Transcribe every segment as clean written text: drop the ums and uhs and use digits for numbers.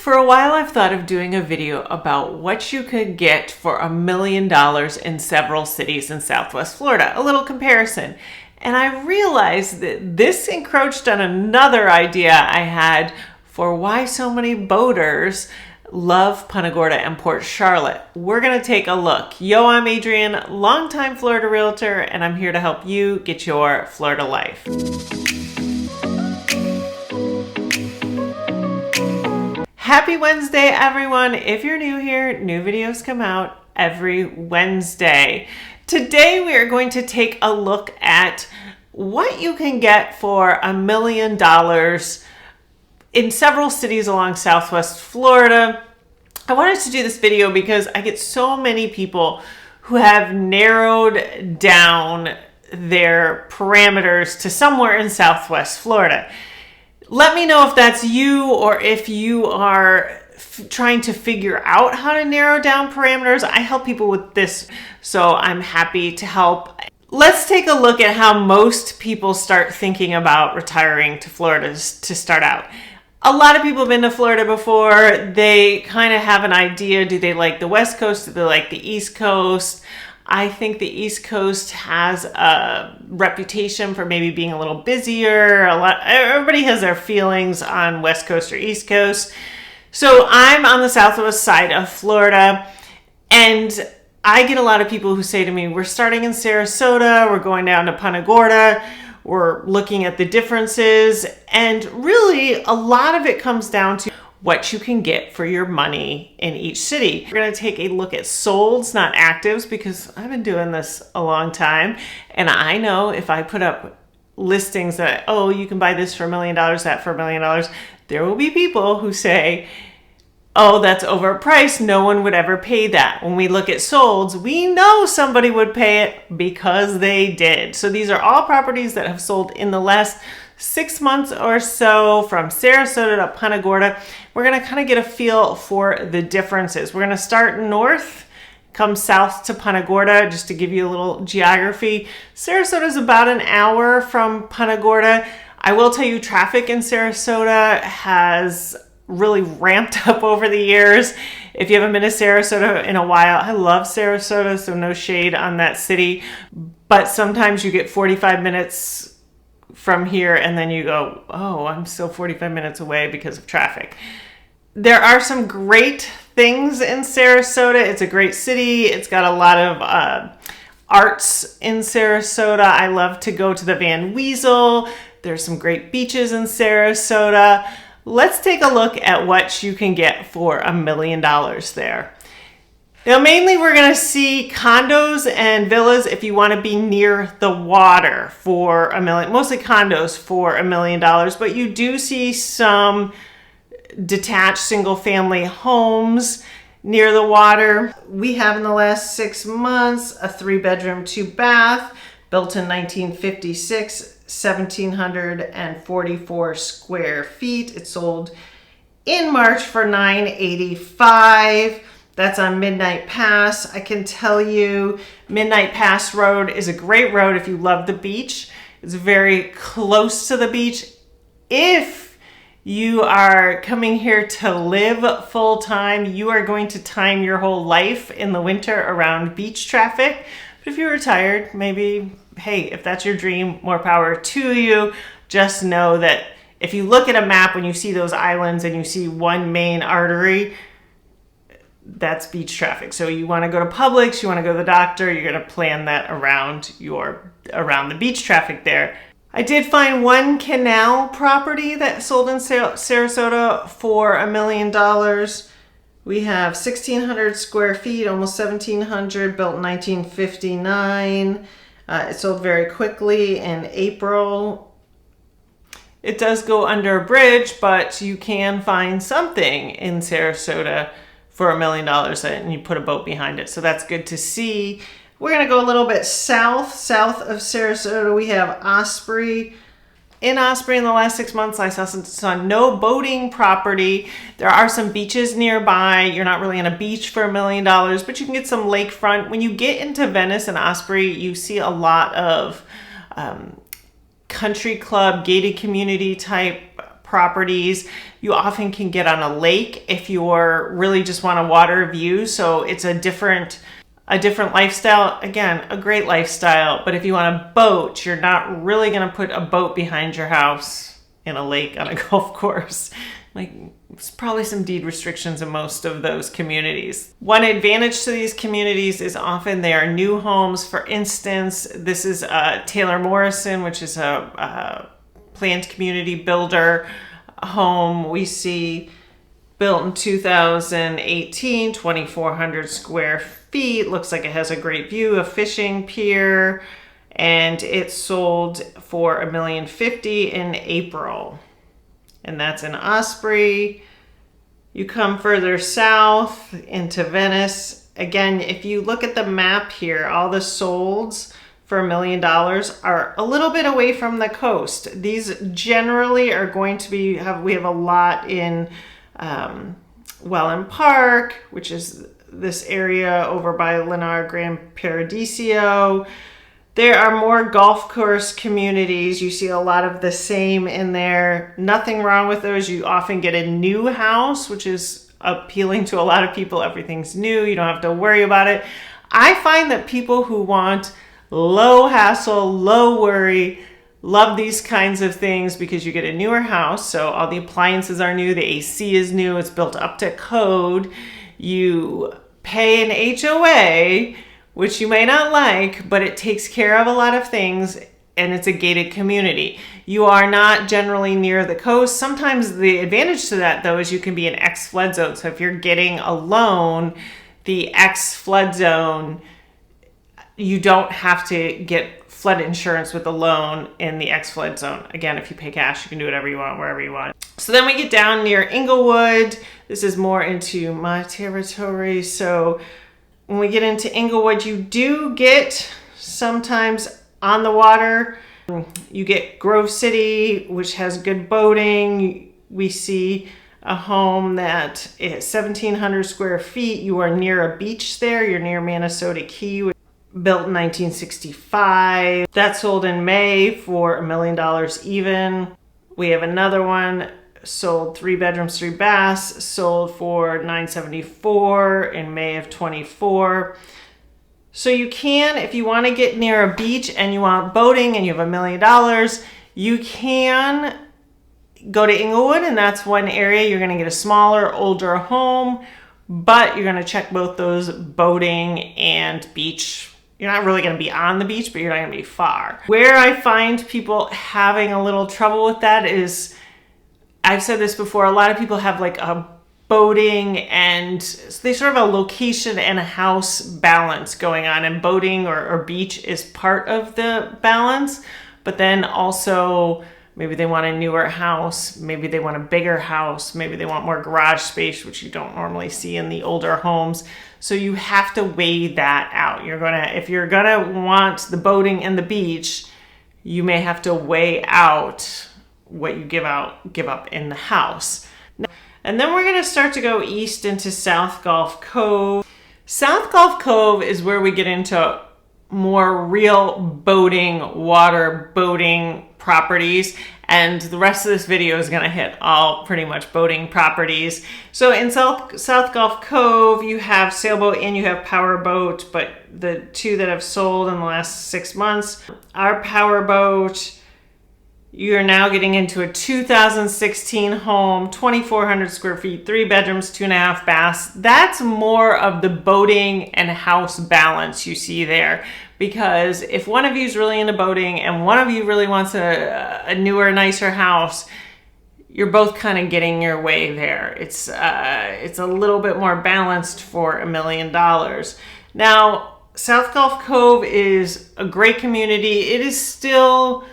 For a while, I've thought of doing a video about what you could get for $1 million in several cities in Southwest Florida, a little comparison. And I realized that this encroached on another idea I had for why so many boaters love Punta Gorda and Port Charlotte. We're gonna take a look. Yo, I'm Adrienne, longtime Florida realtor, and I'm here to help you get your Florida life. Happy Wednesday, everyone. If you're new here, new videos come out every Wednesday. Today, we are going to take a look at what you can get for $1 million in several cities along Southwest Florida. I wanted to do this video because I get so many people who have narrowed down their parameters to somewhere in Southwest Florida. Let me know if that's you or if you are trying to figure out how to narrow down parameters. I help people with this, so I'm happy to help. Let's take a look at how most people start thinking about retiring to Florida to start out. A lot of people have been to Florida before. They kind of have an idea. Do they like the West Coast? Do they like the East Coast? I think the East Coast has a reputation for maybe being a little busier. Everybody has their feelings on West Coast or East Coast. So I'm on the southwest side of Florida, and I get a lot of people who say to me, we're starting in Sarasota, we're going down to Punta Gorda, we're looking at the differences, and really a lot of it comes down to what you can get for your money in each city. We're gonna take a look at solds, not actives, because I've been doing this a long time. And I know if I put up listings that, oh, you can buy this for $1 million, that for $1 million, there will be people who say, oh, that's overpriced. No one would ever pay that. When we look at solds, we know somebody would pay it because they did. So these are all properties that have sold in the last 6 months or so from Sarasota to Punta Gorda. We're gonna kind of get a feel for the differences. We're gonna start north, come south to Punta Gorda, just to give you a little geography. Sarasota is about an hour from Punta Gorda. I will tell you, traffic in Sarasota has really ramped up over the years. If you haven't been to Sarasota in a while, I love Sarasota, so no shade on that city. But sometimes you get 45 minutes from here and then you go, oh, I'm still 45 minutes away because of traffic. There are some great things in Sarasota. It's a great city. It's got a lot of arts in Sarasota. I love to go to the Van Wezel. There's some great beaches in Sarasota. Let's take a look at what you can get for $1 million there. Now, mainly we're going to see condos and villas if you want to be near the water for $1 million, mostly condos for $1 million, but you do see some detached single family homes near the water. We have in the last 6 months a 3-bedroom, 2-bath built in 1956, 1,744 square feet. It sold in March for $985. That's on Midnight Pass. I can tell you Midnight Pass Road is a great road if you love the beach. It's very close to the beach. If you are coming here to live full time, you are going to time your whole life in the winter around beach traffic. But if you're retired, maybe, hey, if that's your dream, more power to you. Just know that if you look at a map, when you see those islands and you see one main artery, that's beach traffic. So you want to go to Publix, you want to go to the doctor, you're going to plan that around the beach traffic there. I did find one canal property that sold in Sarasota for $1 million. We have 1,600 square feet, almost 1,700, built in 1959. It sold very quickly in April. It does go under a bridge, but you can find something in Sarasota for $1 million and you put a boat behind it. So that's good to see. We're gonna go a little bit south of Sarasota. We have Osprey. In Osprey in the last 6 months, I saw no boating property. There are some beaches nearby. You're not really on a beach for $1 million, but you can get some lakefront. When you get into Venice and Osprey, you see a lot of country club, gated community type properties. You often can get on a lake if you're really just want a water view. So it's a different lifestyle. Again, a great lifestyle. But if you want a boat, you're not really going to put a boat behind your house in a lake on a golf course. Like, there's probably some deed restrictions in most of those communities. One advantage to these communities is often they are new homes. For instance, this is Taylor Morrison, which is a planned community builder home. We see built in 2018, 2,400 square feet. Looks like it has a great view, a fishing pier, and it sold for $1,050,000 in April. And that's in Osprey. You come further south into Venice. Again, if you look at the map here, all the solds for $1 million are a little bit away from the coast. These generally are going to be, we have a lot in Welland Park, which is this area over by Lennar Grand Paradiso. There are more golf course communities. You see a lot of the same in there. Nothing wrong with those. You often get a new house, which is appealing to a lot of people. Everything's new. You don't have to worry about it. I find that people who want low hassle, low worry, love these kinds of things because you get a newer house. So all the appliances are new. The AC is new. It's built up to code. You pay an HOA, which you may not like, but it takes care of a lot of things, and it's a gated community. You are not generally near the coast. Sometimes the advantage to that, though, is you can be an ex-flood zone. So if you're getting a loan, the ex-flood zone, you don't have to get flood insurance with a loan in the ex-flood zone. Again, if you pay cash, you can do whatever you want, wherever you want. So then we get down near Englewood. This is more into my territory. So when we get into Englewood, you do get sometimes on the water. You get Grove City, which has good boating. We see a home that is 1,700 square feet. You are near a beach there. You're near Minnesota Key, built in 1965. That sold in May for $1 million even. We have another one sold 3 bedrooms, 3 baths, sold for $974 in May of 24. So you can, if you want to get near a beach and you want boating and you have $1 million, you can go to Englewood, and that's one area. You're going to get a smaller, older home, but you're going to check both those boating and beach. You're not really going to be on the beach, but you're not going to be far. Where I find people having a little trouble with that is, I've said this before, a lot of people have like a boating and they sort of a location and a house balance going on, and boating or beach is part of the balance, but then also maybe they want a newer house, maybe they want a bigger house, maybe they want more garage space, which you don't normally see in the older homes. So you have to weigh that out. If you're gonna want the boating and the beach, you may have to weigh out what you give up in the house. And then we're gonna start to go east into South Gulf Cove. South Gulf Cove is where we get into more real boating, water boating properties, and the rest of this video is gonna hit all pretty much boating properties. So in South Gulf Cove, you have sailboat and you have powerboat, but the two that have sold in the last 6 months are powerboat. You're now getting into a 2016 home, 2,400 square feet, 3 bedrooms, 2.5 baths. That's more of the boating and house balance you see there. Because if one of you is really into boating and one of you really wants a newer, nicer house, you're both kind of getting your way there. It's a little bit more balanced for $1 million. Now, South Gulf Cove is a great community. It is still,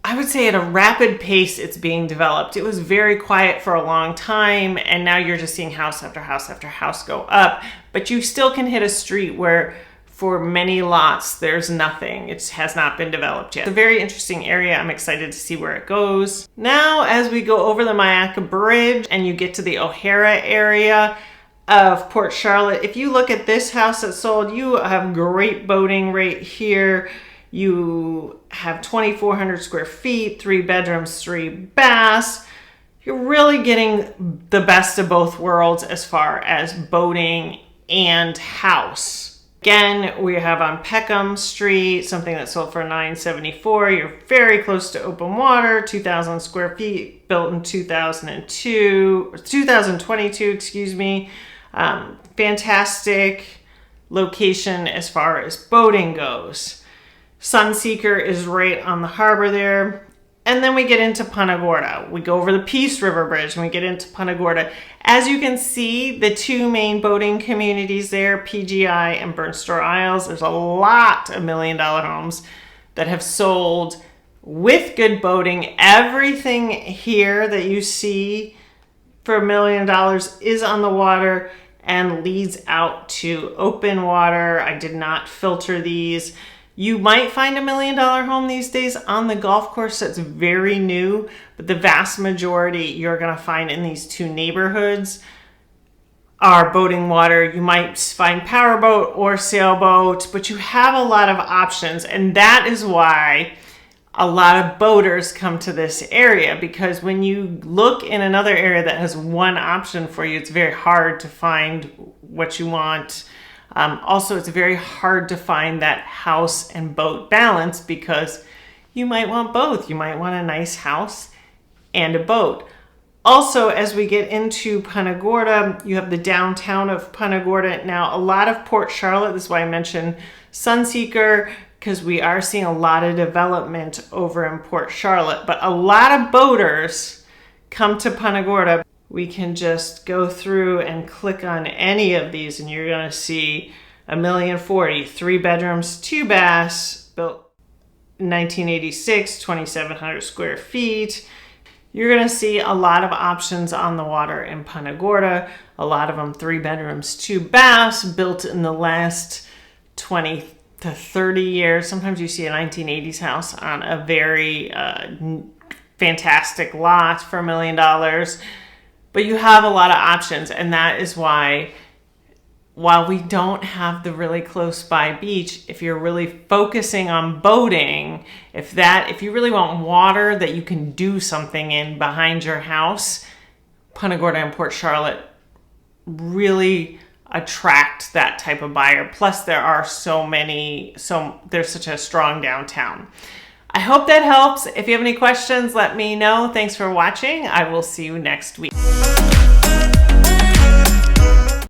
I would say, at a rapid pace it's being developed. It was very quiet for a long time, and now you're just seeing house after house after house go up. But you still can hit a street where for many lots there's nothing. It has not been developed yet. It's a very interesting area. I'm excited to see where it goes. Now, as we go over the Mayaca Bridge and you get to the O'Hara area of Port Charlotte, if you look at this house that sold, you have great boating right here. You have 2,400 square feet, 3 bedrooms, 3 baths. You're really getting the best of both worlds as far as boating and house. Again, we have on Peckham Street, something that sold for $974. You're very close to open water, 2,000 square feet, built in 2022, excuse me. Fantastic location as far as boating goes. Sunseeker is right on the harbor there. And then we get into Punta Gorda. We go over the Peace River Bridge and we get into Punta Gorda. As you can see, the 2 main boating communities there, PGI and Burnstone Isles, there's a lot of $1 million homes that have sold with good boating. Everything here that you see for $1 million is on the water and leads out to open water. I did not filter these. You might find $1 million home these days on the golf course that's very new, but the vast majority you're going to find in these 2 neighborhoods are boating water. You might find powerboat or sailboat, but you have a lot of options, and that is why a lot of boaters come to this area, because when you look in another area that has one option for you, it's very hard to find what you want. Also, it's very hard to find that house and boat balance because you might want both. You might want a nice house and a boat. Also, as we get into Punta Gorda, you have the downtown of Punta Gorda. Now, a lot of Port Charlotte, this is why I mentioned Sunseeker, because we are seeing a lot of development over in Port Charlotte, but a lot of boaters come to Punta Gorda. We can just go through and click on any of these and you're going to see $1,040,000, 3 bedrooms, 2 baths, built in 1986, 2,700 square feet. You're going to see a lot of options on the water in Punta Gorda. A lot of them 3 bedrooms, 2 baths, built in the last 20 to 30 years. Sometimes you see a 1980s house on a very fantastic lot for $1 million. But you have a lot of options, and that is why, while we don't have the really close by beach, if you're really focusing on boating, if you really want water that you can do something in behind your house, Punta Gorda and Port Charlotte really attract that type of buyer. Plus there are there's such a strong downtown. I hope that helps. If you have any questions, let me know. Thanks for watching. I will see you next week.